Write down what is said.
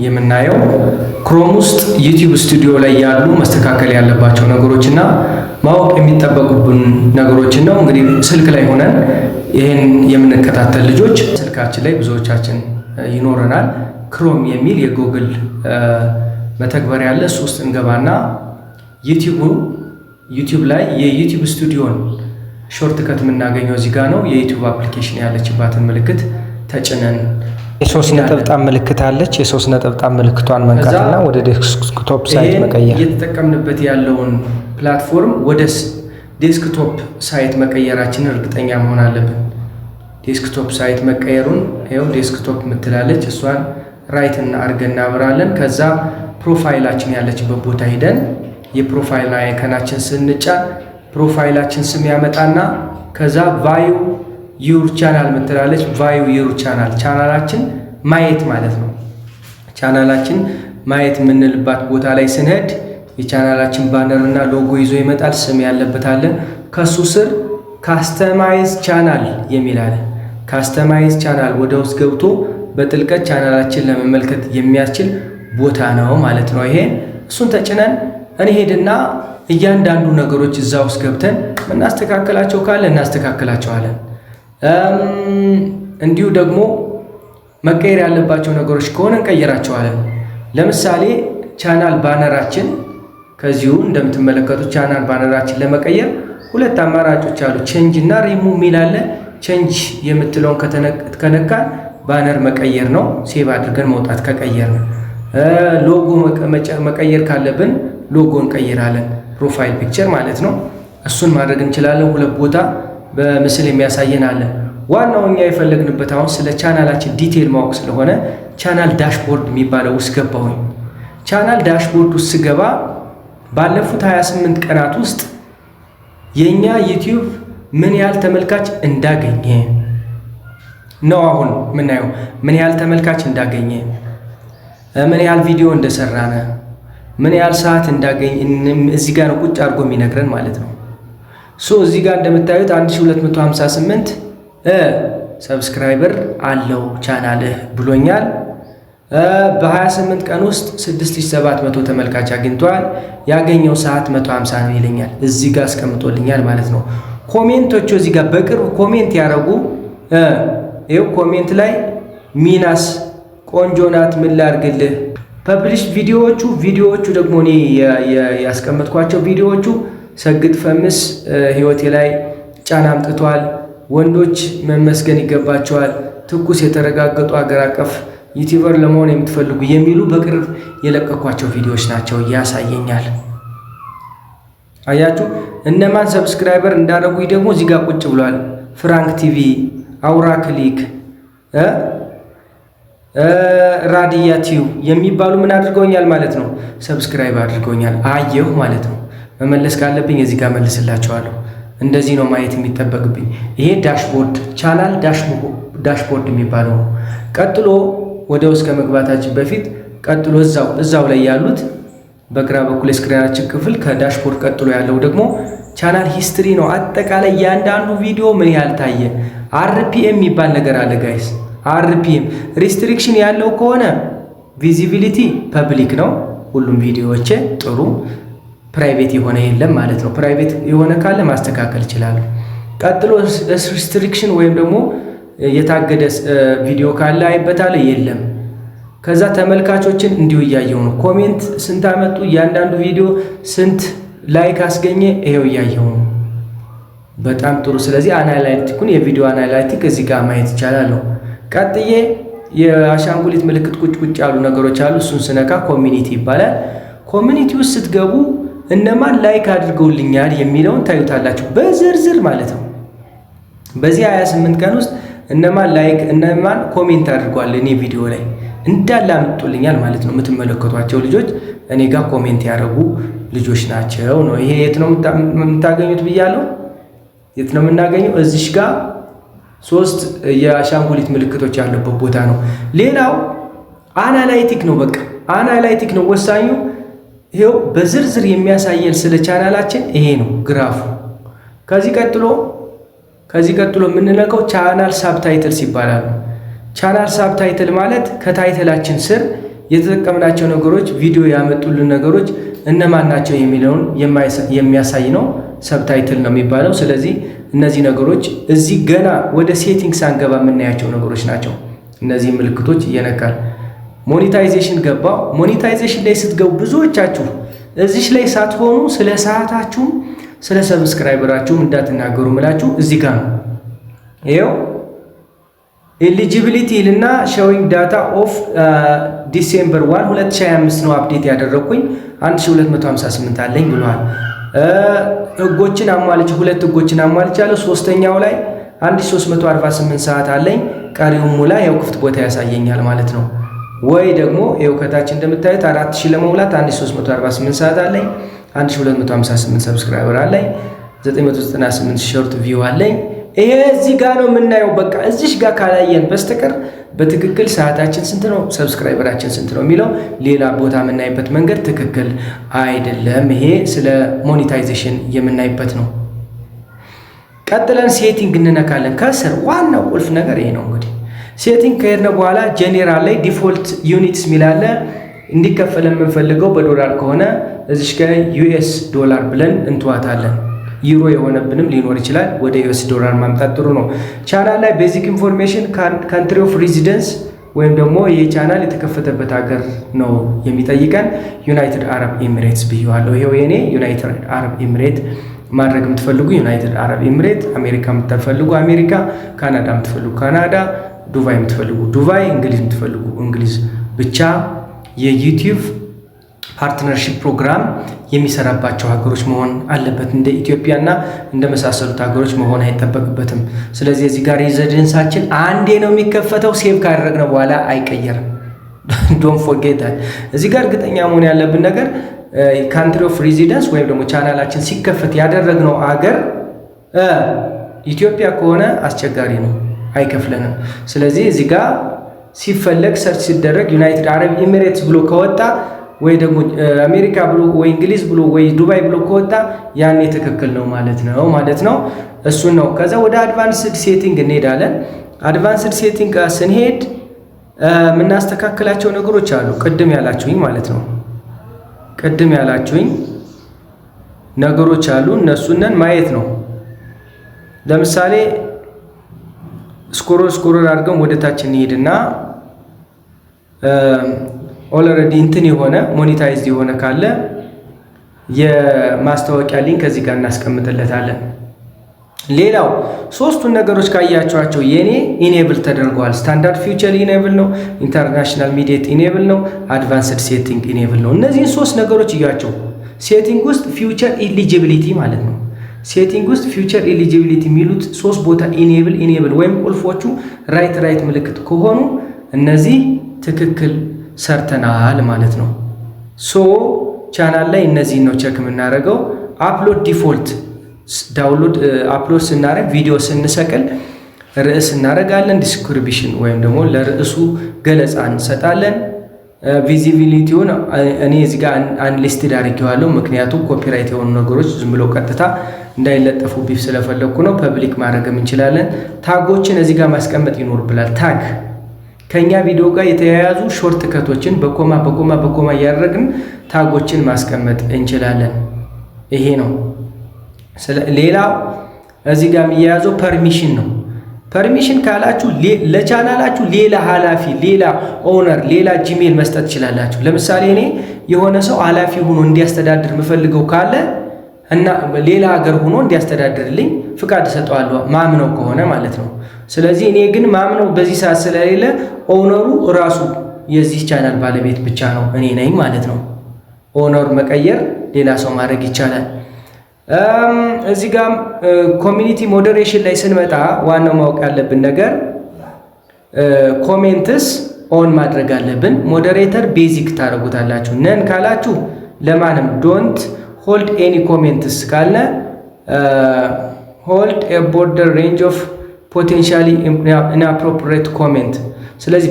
የምናየው ክሮም ውስጥ ዩቲዩብ ስቱዲዮ ላይ ያሉ መስተካከል ያለባቸው ነገሮችና ማወቅ የሚጠበቁብን ነገሮችን ነው። እንግዲህ ስልክ ላይ ሆነን ይሄን የምንከታተል ልጆች ስልካችን ላይ ብዙዎቻችን ይኖረናል። ክሮም የሚል የጉግል መተግበሪያ ያለ እሱ ውስጥ እንገባና ዩቲዩብ ላይ የዩቲዩብ ስቱዲዮን ሾርት ከት የምናገኘው እዚህ ጋር ነው። የዩቲዩብ አፕሊኬሽን ያለችባትን ምልክት ተጭነን የሶስት ነጠብጣብ ምልክት አለች። የሶስት ነጠብጣብ ምልክቷን መንካትና ወደ ዴስክቶፕ ሳይት መቀየር። እየተጠቀምንበት ያለውን ፕላትፎርም ወደ ዴስክቶፕ ሳይት መቀየራችንን እርግጠኛ መሆን አለብን። ዴስክቶፕ ሳይት መቀየሩን ይኸው ዴስክቶፕ ምትላለች፣ እሷን ራይት አድርገን እናብራለን። ከዛ ፕሮፋይላችን ያለችበት ቦታ ሂደን የፕሮፋይል አይከናችን ስንጫን ፕሮፋይላችን ስም ያመጣና ከዛ ቫዩ ዩር ቻናል ምትላለች። ቫዩ ዩር ቻናል ቻናላችን ማየት ማለት ነው። ቻናላችን ማየት የምንልባት ቦታ ላይ ስንሄድ የቻናላችን ባነር እና ሎጎ ይዞ ይመጣል። ስም ያለበት አለ። ከሱ ስር ካስተማይዝ ቻናል የሚል አለ። ካስተማይዝ ቻናል ወደ ውስጥ ገብቶ በጥልቀት ቻናላችን ለመመልከት የሚያስችል ቦታ ነው ማለት ነው። ይሄ እሱን ተጭነን እንሄድና እያንዳንዱ ነገሮች እዛ ውስጥ ገብተን እናስተካክላቸው ካለ እናስተካክላቸዋለን። እንዲሁ ደግሞ መቀየር ያለባቸው ነገሮች ከሆነ እንቀይራቸዋለን። ለምሳሌ ቻናል ባነራችን ከዚሁ እንደምትመለከቱት ቻናል ባነራችን ለመቀየር ሁለት አማራጮች አሉ። ቼንጅ እና ሪሙቭ የሚል አለ። ቼንጅ የምትለውን ከነካን ባነር መቀየር ነው። ሴቭ አድርገን መውጣት ከቀየር ነው። ሎጎ መቀየር ካለብን ሎጎ እንቀይራለን። ፕሮፋይል ፒክቸር ማለት ነው። እሱን ማድረግ እንችላለን። ሁለት ቦታ በምስል የሚያሳየን አለ። ዋናው እኛ የፈለግንበት አሁን ስለ ቻናላችን ዲቴል ማወቅ ስለሆነ ቻናል ዳሽቦርድ የሚባለው ውስጥ ገባሁኝ። ቻናል ዳሽቦርድ ውስጥ ስገባ ባለፉት 28 ቀናት ውስጥ የኛ ዩቲዩብ ምን ያህል ተመልካች እንዳገኘ ነው አሁን ምናየው። ምን ያህል ተመልካች እንዳገኘ፣ ምን ያህል ቪዲዮ እንደሰራነ፣ ምን ያህል ሰዓት እንዳገኘ እዚህ ጋር ነው ቁጭ አድርጎ የሚነግረን ማለት ነው። እዚህ ጋር እንደምታዩት 1258 ሰብስክራይበር አለው ቻናልህ ብሎኛል። በ28 ቀን ውስጥ 6700 ተመልካች አግኝቷል። ያገኘው ሰዓት 150 ነው ይለኛል። እዚህ ጋር አስቀምጦልኛል ማለት ነው። ኮሜንቶቹ እዚህ ጋር በቅርብ ኮሜንት ያደረጉ ይኸው ኮሜንት ላይ ሚናስ ቆንጆ ናት፣ ምን ላድርግልህ። ፐብሊሽ ቪዲዮዎቹ ደግሞ እኔ ያስቀመጥኳቸው ቪዲዮዎቹ ሰግጥ ፈምስ ህይወቴ ላይ ጫና አምጥቷል፣ ወንዶች መመስገን ይገባቸዋል፣ ትኩስ የተረጋገጡ አገር አቀፍ ዩቲዩበር ለመሆን የምትፈልጉ የሚሉ በቅርብ የለቀኳቸው ቪዲዮዎች ናቸው ያሳየኛል። አያችሁ እነማን ሰብስክራይበር እንዳደረጉኝ ደግሞ እዚህ ጋር ቁጭ ብሏል። ፍራንክ ቲቪ፣ አውራ ክሊክ፣ ራዲያ ቲዩብ የሚባሉ ምን አድርገውኛል ማለት ነው፣ ሰብስክራይብ አድርገውኛል። አየሁ ማለት ነው። መመለስ ካለብኝ እዚህ ጋር መልስላቸዋለሁ። እንደዚህ ነው ማየት የሚጠበቅብኝ። ይሄ ዳሽቦርድ ቻናል ዳሽቦርድ የሚባለው ነው። ቀጥሎ ወደ ውስጥ ከመግባታችን በፊት ቀጥሎ እዛው ላይ ያሉት በግራ በኩል የስክሪናችን ክፍል ከዳሽቦርድ ቀጥሎ ያለው ደግሞ ቻናል ሂስትሪ ነው። አጠቃላይ ያንዳንዱ ቪዲዮ ምን ያህል ታየ። አርፒኤም የሚባል ነገር አለ ጋይስ። አርፒኤም ሪስትሪክሽን ያለው ከሆነ ቪዚቢሊቲ ፐብሊክ ነው፣ ሁሉም ቪዲዮዎቼ ጥሩ። ፕራይቬት የሆነ የለም ማለት ነው። ፕራይቬት የሆነ ካለ ማስተካከል ይችላሉ። ቀጥሎ ሪስትሪክሽን ወይም ደግሞ የታገደ ቪዲዮ ካለ አይበታለ የለም። ከዛ ተመልካቾችን እንዲሁ እያየው ነው። ኮሜንት ስንት አመጡ፣ እያንዳንዱ ቪዲዮ ስንት ላይክ አስገኘ፣ ይሄው እያየው ነው። በጣም ጥሩ። ስለዚህ አናላይቲኩን የቪዲዮ አናላይቲክ እዚህ ጋር ማየት ይቻላል። ቀጥዬ የአሻንጉሊት ምልክት ቁጭ ያሉ ነገሮች አሉ። እሱን ስነካ ኮሚኒቲ ይባላል። ኮሚኒቲ ውስጥ ስትገቡ እነማን ላይክ አድርገውልኛል የሚለውን ታዩታላችሁ በዝርዝር ማለት ነው። በዚህ 28 ቀን ውስጥ እነማን ላይክ እነማን ኮሜንት አድርጓል እኔ ቪዲዮ ላይ እንዳለ አምጡልኛል ማለት ነው። የምትመለከቷቸው ልጆች እኔ ጋር ኮሜንት ያደረጉ ልጆች ናቸው ነው። ይሄ የት ነው የምታገኙት ብያለሁ። የት ነው የምናገኘው? እዚሽ ጋር 3 የአሻንጉሊት ምልክቶች ያለበት ቦታ ነው። ሌላው አናላይቲክ ነው። በቃ አናላይቲክ ነው ወሳኙ። ይሄው በዝርዝር የሚያሳየን ስለ ቻናላችን ይሄ ነው ግራፉ። ከዚህ ቀጥሎ የምንለቀው ቻናል ሳብታይትልስ ይባላሉ። ቻናል ሳብታይትል ማለት ከታይትላችን ስር የተጠቀምናቸው ነገሮች ቪዲዮ ያመጡልን ነገሮች እነማን ናቸው የሚለውን የሚያሳይ ነው። ሰብታይትል ነው የሚባለው። ስለዚህ እነዚህ ነገሮች እዚህ ገና ወደ ሴቲንግ ሳንገባ የምናያቸው ነገሮች ናቸው። እነዚህ ምልክቶች እየነካል ሞኔታይዜሽን ገባው። ሞኔታይዜሽን ላይ ስትገቡ ብዙዎቻችሁ እዚሽ ላይ ሳትሆኑ ስለ ሰዓታችሁም ስለ ሰብስክራይበራችሁም እንዳትናገሩ ምላችሁ እዚህ ጋር ነው። ይኸው ኤሊጂቢሊቲ ልና ሾዊንግ ዳታ ኦፍ ዲሴምበር 1 2025 ነው አፕዴት ያደረኩኝ 1258 አለኝ ብለዋል። ህጎችን አሟልቼ 2 ህጎችን አሟልቻለሁ። ሶስተኛው ላይ 1348 ሰዓት አለኝ። ቀሪውን ሙላ ያው ክፍት ቦታ ያሳየኛል ማለት ነው። ወይ ደግሞ ይኸው ከታች እንደምታዩት 4000 ለመሙላት 1348 ሰዓት አለኝ። 1258 ሰብስክራይበር አለኝ። 998 ሾርት ቪው አለኝ። ይሄ እዚህ ጋር ነው የምናየው። በቃ እዚሽ ጋር ካላየን በስተቀር በትክክል ሰዓታችን ስንት ነው፣ ሰብስክራይበራችን ስንት ነው የሚለው ሌላ ቦታ የምናይበት መንገድ ትክክል አይደለም። ይሄ ስለ ሞኔታይዜሽን የምናይበት ነው። ቀጥለን ሴቲንግ እንነካለን። ከስር ዋናው ቁልፍ ነገር ይሄ ነው። እንግዲህ ሴቲንግ ከሄድን በኋላ ጄኔራል ላይ ዲፎልት ዩኒትስ ሚላለ እንዲከፈል የምንፈልገው በዶላር ከሆነ እዚሽ ጋር ዩኤስ ዶላር ብለን እንትዋታለን። ዩሮ የሆነብንም ሊኖር ይችላል። ወደ ዩኤስ ዶላር ማምጣት ጥሩ ነው። ቻናል ላይ ቤዚክ ኢንፎርሜሽን ካንትሪ ኦፍ ሬዚደንስ ወይም ደግሞ ይህ ቻናል የተከፈተበት ሀገር ነው የሚጠይቀን። ዩናይትድ አረብ ኤሚሬትስ ብየዋለሁ። ይሄው የኔ ዩናይትድ አረብ ኤሚሬት ማድረግ የምትፈልጉ ዩናይትድ አረብ ኤሚሬት፣ አሜሪካ የምትፈልጉ አሜሪካ፣ ካናዳ የምትፈልጉ ካናዳ፣ ዱባይ የምትፈልጉ ዱባይ፣ እንግሊዝ የምትፈልጉ እንግሊዝ። ብቻ የዩቲዩብ ፓርትነርሺፕ ፕሮግራም የሚሰራባቸው ሀገሮች መሆን አለበት። እንደ ኢትዮጵያና እንደ መሳሰሉት ሀገሮች መሆን አይጠበቅበትም። ስለዚህ እዚህ ጋር ሬዚደንሳችን አንዴ ነው የሚከፈተው። ሴቭ ካደረግነው በኋላ አይቀየርም። ዶንት ፎርጌት ዳት። እዚህ ጋር እርግጠኛ መሆን ያለብን ነገር ካንትሪ ኦፍ ሬዚደንስ ወይም ደግሞ ቻናላችን ሲከፈት ያደረግነው አገር ኢትዮጵያ ከሆነ አስቸጋሪ ነው፣ አይከፍለንም። ስለዚህ እዚህ ጋር ሲፈለግ ሰርች ሲደረግ ዩናይትድ አረብ ኤሚሬትስ ብሎ ከወጣ ወይ ደግሞ አሜሪካ ብሎ ወይ እንግሊዝ ብሎ ወይ ዱባይ ብሎ ከወጣ ያኔ ትክክል ነው ማለት ነው። እሱን ነው። ከዛ ወደ አድቫንስድ ሴቲንግ እንሄዳለን። አድቫንስድ ሴቲንግ ጋር ስንሄድ የምናስተካክላቸው ነገሮች አሉ። ቅድም ያላችሁኝ ማለት ነው። ቅድም ያላችሁኝ ነገሮች አሉ። እነሱንን ማየት ነው። ለምሳሌ ስኮሮል አድርገን ወደ ታች እንሄድና ኦልሬዲ እንትን የሆነ ሞኔታይዝድ የሆነ ካለ የማስታወቂያ ሊንክ ከዚህ ጋር እናስቀምጥለታለን። ሌላው ሶስቱን ነገሮች ካያችኋቸው የኔ ኢኔብል ተደርገዋል። ስታንዳርድ ፊውቸር ኢኔብል ነው፣ ኢንተርናሽናል ሚዲየት ኢኔብል ነው፣ አድቫንስድ ሴቲንግ ኢኔብል ነው። እነዚህን ሶስት ነገሮች እያቸው። ሴቲንግ ውስጥ ፊውቸር ኢሊጂቢሊቲ ማለት ነው። ሴቲንግ ውስጥ ፊውቸር ኢሊጂቢሊቲ የሚሉት ሶስት ቦታ ኢኔብል ወይም ቁልፎቹ ራይት ምልክት ከሆኑ እነዚህ ትክክል ሰርተናል ማለት ነው። ሶ ቻናል ላይ እነዚህን ነው ቸክ የምናደርገው። አፕሎድ ዲፎልት ዳውንሎድ አፕሎድ ስናደርግ ቪዲዮ ስንሰቅል ርዕስ እናደርጋለን። ዲስክሪፕሽን ወይም ደግሞ ለርዕሱ ገለጻ እንሰጣለን። ቪዚቢሊቲውን እኔ እዚህ ጋር አንሊስትድ አድርጌዋለሁ፣ ምክንያቱም ኮፒራይት የሆኑ ነገሮች ዝም ብሎ ቀጥታ እንዳይለጠፉ ቢፍ ስለፈለኩ ነው። ፐብሊክ ማድረግም እንችላለን። ታጎችን እዚህ ጋር ማስቀመጥ ይኖርብናል። ታግ ከኛ ቪዲዮ ጋር የተያያዙ ሾርት ከቶችን በኮማ እያደረግን ታጎችን ማስቀመጥ እንችላለን። ይሄ ነው። ሌላው እዚህ ጋር የሚያያዘው ፐርሚሽን ነው። ፐርሚሽን ካላችሁ ለቻናላችሁ ሌላ ኃላፊ፣ ሌላ ኦነር፣ ሌላ ጂሜል መስጠት ትችላላችሁ። ለምሳሌ እኔ የሆነ ሰው ኃላፊ ሆኖ እንዲያስተዳድር የምፈልገው ካለ እና ሌላ ሀገር ሆኖ እንዲያስተዳድርልኝ ፍቃድ እሰጠዋለሁ፣ ማምነው ከሆነ ማለት ነው። ስለዚህ እኔ ግን ማምነው በዚህ ሰዓት ስለሌለ ኦነሩ ራሱ የዚህ ቻናል ባለቤት ብቻ ነው እኔ ነኝ ማለት ነው። ኦነር መቀየር ሌላ ሰው ማድረግ ይቻላል። እዚህ ጋር ኮሚኒቲ ሞዴሬሽን ላይ ስንመጣ ዋናው ማወቅ ያለብን ነገር ኮሜንትስ ኦን ማድረግ አለብን። ሞዴሬተር ቤዚክ ታደርጉታላችሁ። ነን ካላችሁ ለማንም ዶንት ሆልድ ኤኒ ኮሜንትስ ካልነ ሆልድ ኤ ቦርደር ሬንጅ ኦፍ ፖቴንሻሊ ኢንአፕሮፕሪየት ኮሜንት። ስለዚህ